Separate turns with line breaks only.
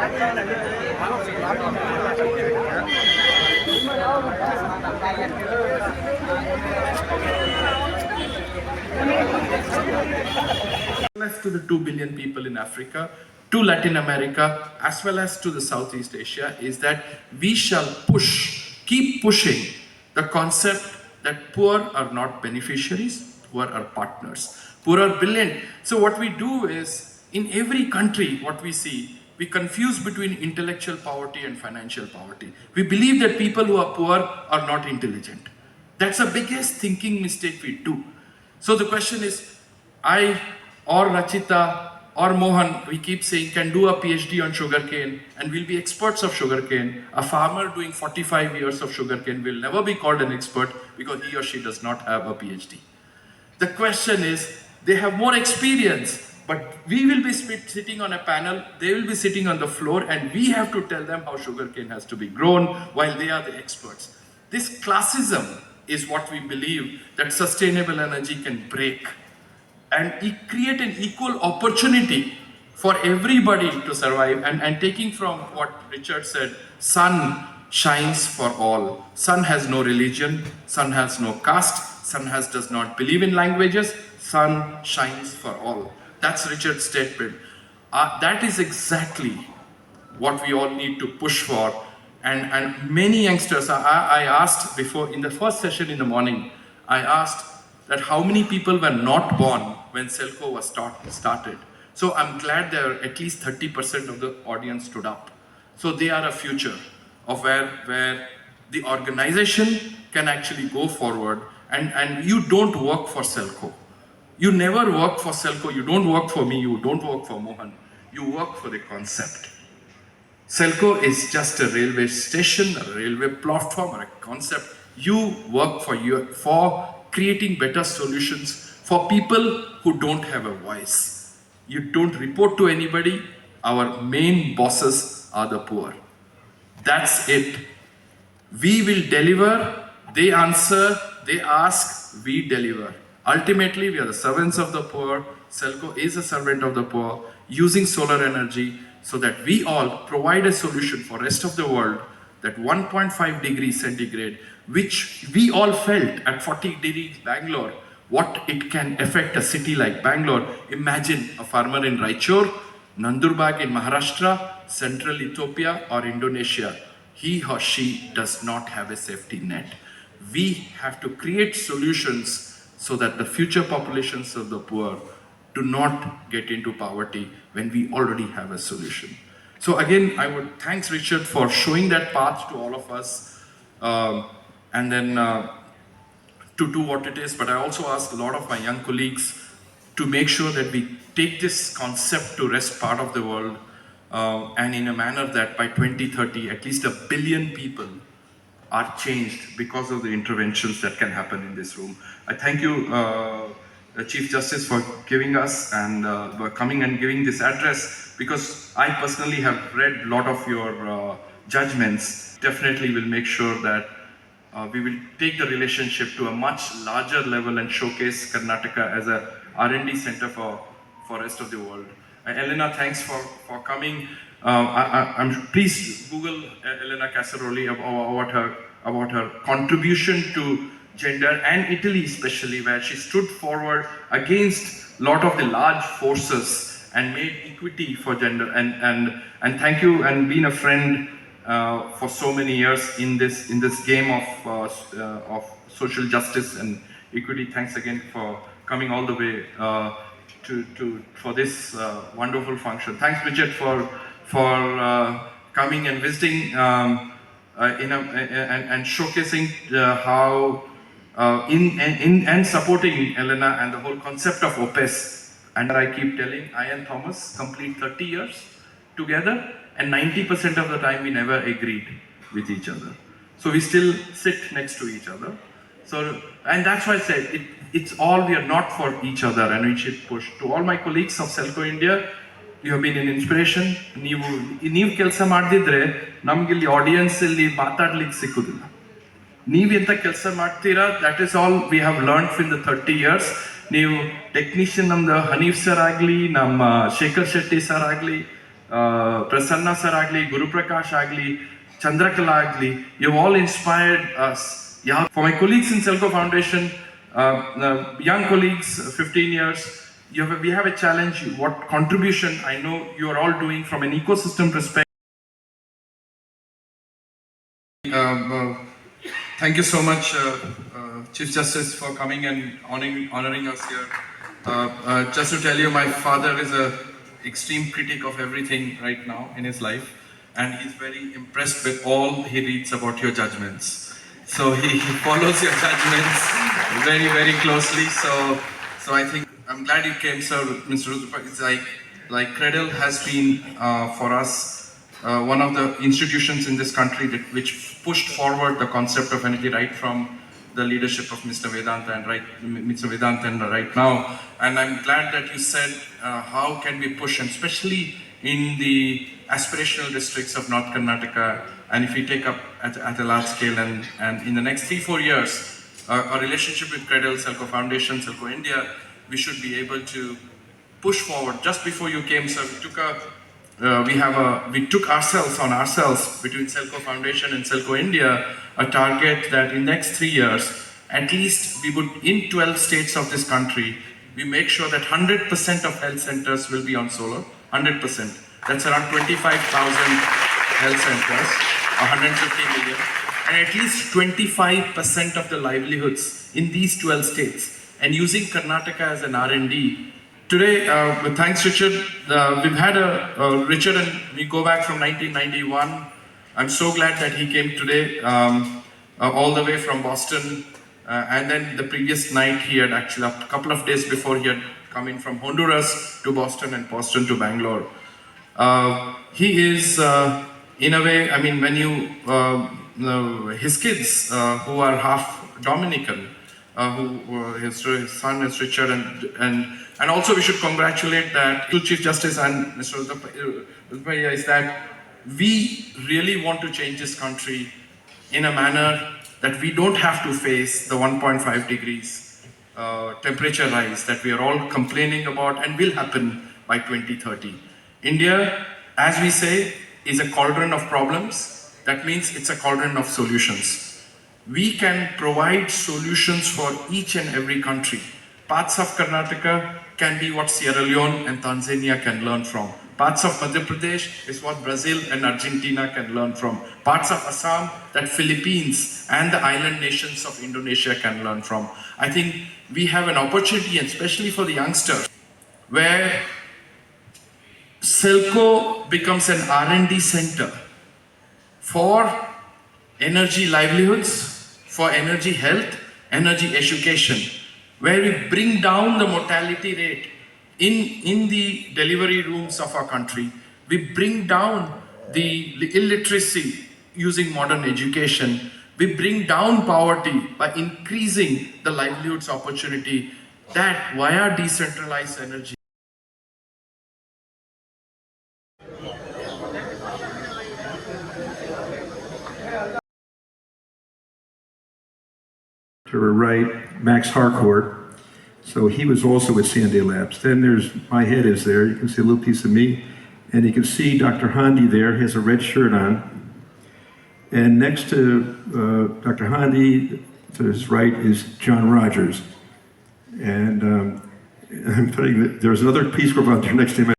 As to the 2 billion people in Africa, to Latin America, as well as to the Southeast Asia, is that we shall keep pushing the concept that poor are not beneficiaries, poor are partners, poor are brilliant. So what we do is, in every country, what we see, we confuse between intellectual poverty and financial poverty. We believe that people who are poor are not intelligent. That's the biggest thinking mistake we do. So the question is, I or Rachita or Mohan, we keep saying, can do a PhD on sugarcane and we'll be experts of sugarcane. A farmer doing 45 years of sugarcane will never be called an expert because he or she does not have a PhD. The question is, they have more experience, but we will be sitting on a panel, they will be sitting on the floor, and we have to tell them how sugarcane has to be grown while they are the experts. This classism is what we believe that sustainable energy can break and create an equal opportunity for everybody to survive. And taking from what Richard said, sun shines for all. Sun has no religion, sun has no caste, sun does not believe in languages, sun shines for all. That's Richard's statement. That is exactly what we all need to push for. And many youngsters, I asked before, in the first session in the morning, I asked that how many people were not born when Selco was started. So I'm glad there at least 30% of the audience stood up. So they are a future of where the organization can actually go forward, and you don't work for Selco. You never work for Selco, you don't work for me, you don't work for Mohan. You work for the concept. Selco is just a railway station, a railway platform, or a concept. You work for creating better solutions for people who don't have a voice. You don't report to anybody. Our main bosses are the poor. That's it. We will deliver, they answer, they ask, we deliver. Ultimately, we are the servants of the poor. Selco is a servant of the poor, using solar energy so that we all provide a solution for the rest of the world, that 1.5 degrees centigrade, which we all felt at 40 degrees Bangalore, what it can affect a city like Bangalore. Imagine a farmer in Raichur, Nandurbar in Maharashtra, Central Ethiopia or Indonesia. He or she does not have a safety net. We have to create solutions so that the future populations of the poor do not get into poverty when we already have a solution. So again, I would thank Richard for showing that path to all of us, and then to do what it is. But I also ask a lot of my young colleagues to make sure that we take this concept to rest part of the world, and in a manner that by 2030, at least 1 billion people are changed because of the interventions that can happen in this room. I thank you, Chief Justice, for giving us and for coming and giving this address, because I personally have read a lot of your judgments. Definitely will make sure that we will take the relationship to a much larger level and showcase Karnataka as a R&D center for rest of the world. Elena, thanks for coming. Please Google Elena Casaroli about her contribution to gender, and Italy especially, where she stood forward against a lot of the large forces and made equity for gender. And thank you, and been a friend for so many years in this game of social justice and equity. Thanks again for coming all the way for this wonderful function. Thanks, Richard, for coming and visiting and showcasing how and supporting Elena and the whole concept of OPES. And I keep telling, I and Thomas complete 30 years together, and 90% of the time we never agreed with each other. So we still sit next to each other. So, and that's why I said it's all, we are not for each other, and we should push. To all my colleagues of Selco India, you have been an inspiration. ನೀವು ಕೆಲಸ ಮಾಡದಿದ್ರೆ ನಮ್ಗೆ ಇಲ್ಲಿ audience ಇಲ್ಲಿ ಮಾತಾಡ್ಲಿಕ್ಕೆ ಸಿಕ್ಕುದಿಲ್ಲ. ನೀವು ಎಂತ ಕೆಲಸ ಮಾಡ್ತೀರಾ, that is all we have learned in the 30 years. ನೀವು ಟೆಕ್ನಿಷಿಯನ್ ನಮ್ದು ಹನೀಫ್ ಸರ್ ಆಗಲಿ, ನಮ್ಮ ಶೇಖರ್ ಶೆಟ್ಟಿ ಸರ್ ಆಗಲಿ, Prasanna sir agli, Guru Prakash agli, Chandrakala agli, you've all inspired us. Yeah. For my colleagues in Selco Foundation, young colleagues, 15 years, we have a challenge. What contribution I know you are all doing from an ecosystem perspective. Thank you so much, Chief Justice, for coming and honoring us here. Just to tell you, my father is an extreme critic of everything right now in his life, and he's very impressed with all he reads about your judgments. So he follows your judgments very, very closely. So I think I'm glad you came, sir, Mr. Rudra. It's like Credile has been for us one of the institutions in this country which pushed forward the concept of energy right from the leadership of Mr. Vedanta and right now. And I'm glad that you said how can we push, and especially in the aspirational districts of North Karnataka, and if we take up at a large scale, and in the next 3-4 years, our relationship with Credile, Selco Foundation, Selco India, we should be able to push forward. Just before you came, sir, we took ourselves between Selco Foundation and Selco India a target that in next 3 years, at least we would, in 12 states of this country, we make sure that 100% of health centers will be on solar, 100%. That's around 25,000 health centers, 150 million, and at least 25% of the livelihoods in these 12 states. And using Karnataka as an R&D. Today, thanks Richard, we've had Richard and we go back from 1991. I'm so glad that he came today, all the way from Boston. And then the previous night he had actually, a couple of days before, he had come in from Honduras to Boston and Boston to Bangalore. He is, in a way, I mean, when you, his kids who are half Dominican, his son is Richard, and also we should congratulate that to Chief Justice and Mr. Udapaiah is that we really want to change this country in a manner that we don't have to face the 1.5 degrees temperature rise that we are all complaining about and will happen by 2030. India, as we say, is a cauldron of problems. That means it's a cauldron of solutions. We can provide solutions for each and every country. Parts of Karnataka can be what Sierra Leone and Tanzania can learn from. Parts of Madhya Pradesh is what Brazil and Argentina can learn from. Parts of Assam that Philippines and the island nations of Indonesia can learn from. I think we have an opportunity, and especially for the youngsters, where Selco becomes an R&D center for energy livelihoods, for energy health, energy education, where we bring down the mortality rate in the delivery rooms of our country. We bring down the illiteracy using modern education. We bring down poverty by increasing the livelihoods opportunity that via decentralized energy.
To her right, Max Harcourt. So he was also with Sandia Labs. Then there's, my head is there. You can see a little piece of me. And you can see Dr. Handy there, has a red shirt on. And next to Dr. Handy, to his right, is John Rogers. And I'm putting, there's another Peace Corps out there next to him.